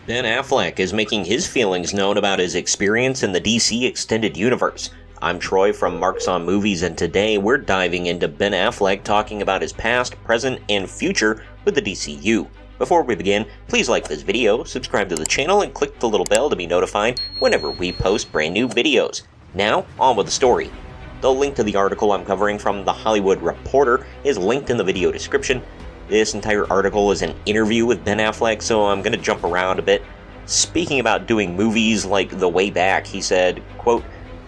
Ben Affleck is making his feelings known about his experience in the DC Extended Universe. I'm Troy from Marks on Movies, and today we're diving into Ben Affleck talking about his past, present, and future with the DCU. Before we begin, please like this video, subscribe to the channel, and click the little bell to be notified whenever we post brand new videos. Now, on with the story. The link to the article I'm covering from The Hollywood Reporter is linked in the video description. This entire article is an interview with Ben Affleck, so I'm going to jump around a bit. Speaking about doing movies like The Way Back, he said, quote,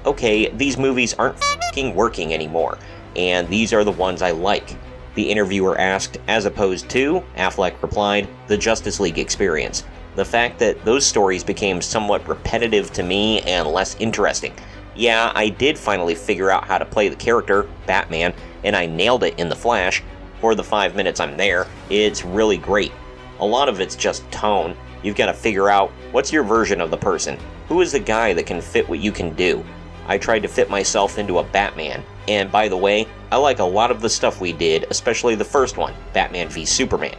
"Okay, these movies aren't f***ing working anymore, and these are the ones I like." The interviewer asked, as opposed to, Affleck replied, the Justice League experience. The fact that those stories became somewhat repetitive to me and less interesting. Yeah, I did finally figure out how to play the character, Batman, and I nailed it in The Flash. For the 5 minutes I'm there, it's really great. A lot of it's just tone. You've got to figure out, what's your version of the person? Who is the guy that can fit what you can do? I tried to fit myself into a Batman. And by the way, I like a lot of the stuff we did, especially the first one, Batman v Superman.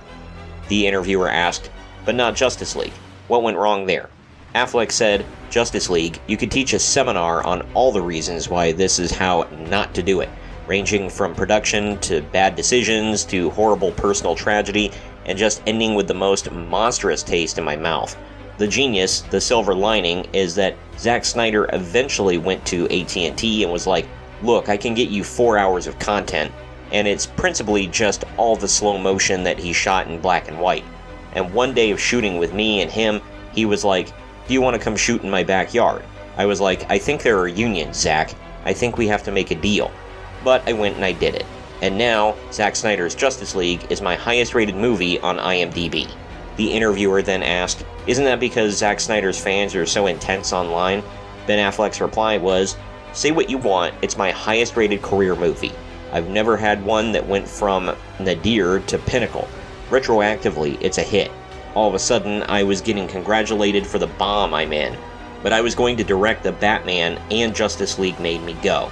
The interviewer asked, but not Justice League. What went wrong there? Affleck said, Justice League, you could teach a seminar on all the reasons why this is how not to do it. Ranging from production to bad decisions to horrible personal tragedy, and just ending with the most monstrous taste in my mouth. The genius, the silver lining, is that Zack Snyder eventually went to AT&T and was like, look, I can get you 4 hours of content, and it's principally just all the slow motion that he shot in black and white. And one day of shooting with me and him, he was like, do you want to come shoot in my backyard? I was like, I think there are unions, Zack. I think we have to make a deal. But I went and I did it. And now, Zack Snyder's Justice League is my highest rated movie on IMDb. The interviewer then asked, isn't that because Zack Snyder's fans are so intense online? Ben Affleck's reply was, say what you want, it's my highest rated career movie. I've never had one that went from nadir to pinnacle. Retroactively, it's a hit. All of a sudden, I was getting congratulated for the bomb I'm in. But I was going to direct the Batman, and Justice League made me go.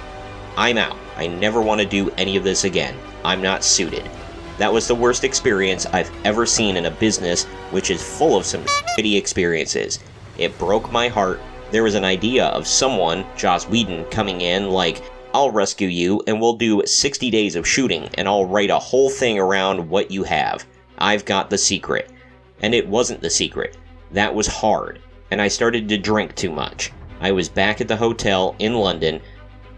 I'm out. I never want to do any of this again. I'm not suited. That was the worst experience I've ever seen in a business which is full of some shitty experiences. It broke my heart. There was an idea of someone, Joss Whedon, coming in like, I'll rescue you and we'll do 60 days of shooting and I'll write a whole thing around what you have. I've got the secret. And it wasn't the secret. That was hard. And I started to drink too much. I was back at the hotel in London.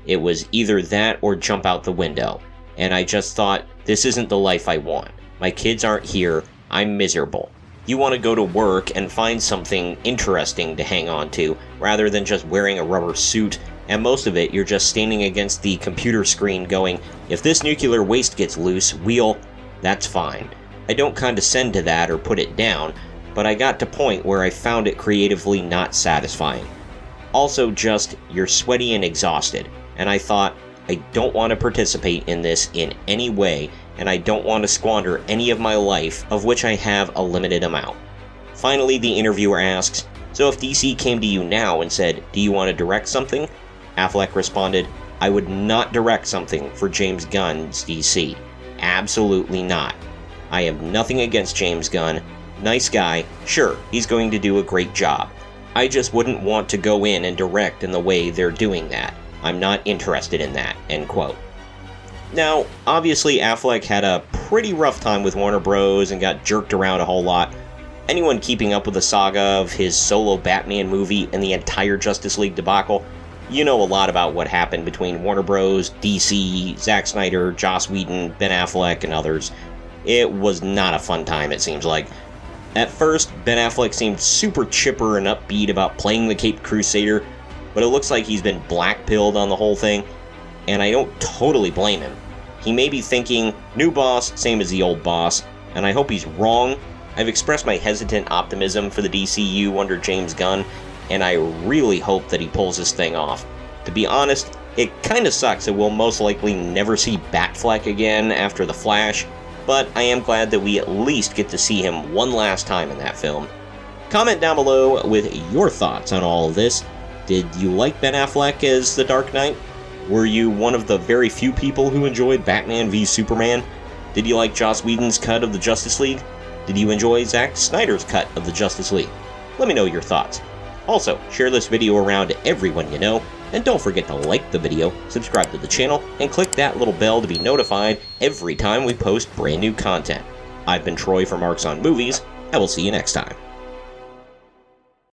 It was either that or jump out the window. And I just thought, this isn't the life I want. My kids aren't here. I'm miserable. You want to go to work and find something interesting to hang on to, rather than just wearing a rubber suit, and most of it you're just standing against the computer screen going, if this nuclear waste gets loose, that's fine. I don't condescend to that or put it down, but I got to a point where I found it creatively not satisfying. Also just, you're sweaty and exhausted. And I thought, I don't want to participate in this in any way, and I don't want to squander any of my life, of which I have a limited amount. Finally, the interviewer asks, so if DC came to you now and said, do you want to direct something? Affleck responded, I would not direct something for James Gunn's DC. Absolutely not. I have nothing against James Gunn. Nice guy. Sure, he's going to do a great job. I just wouldn't want to go in and direct in the way they're doing that. I'm not interested in that, end quote. Now, obviously Affleck had a pretty rough time with Warner Bros. And got jerked around a whole lot. Anyone keeping up with the saga of his solo Batman movie and the entire Justice League debacle, you know a lot about what happened between Warner Bros., DC, Zack Snyder, Joss Whedon, Ben Affleck, and others. It was not a fun time, it seems like. At first, Ben Affleck seemed super chipper and upbeat about playing the Caped Crusader, but it looks like he's been black-pilled on the whole thing, and I don't totally blame him. He may be thinking, new boss, same as the old boss, and I hope he's wrong. I've expressed my hesitant optimism for the DCU under James Gunn, and I really hope that he pulls this thing off. To be honest, it kinda sucks that we'll most likely never see Batfleck again after The Flash, but I am glad that we at least get to see him one last time in that film. Comment down below with your thoughts on all of this. Did you like Ben Affleck as the Dark Knight? Were you one of the very few people who enjoyed Batman v Superman? Did you like Joss Whedon's cut of the Justice League? Did you enjoy Zack Snyder's cut of the Justice League? Let me know your thoughts. Also, share this video around to everyone you know, and don't forget to like the video, subscribe to the channel, and click that little bell to be notified every time we post brand new content. I've been Troy from Marks on Movies, and we'll see you next time.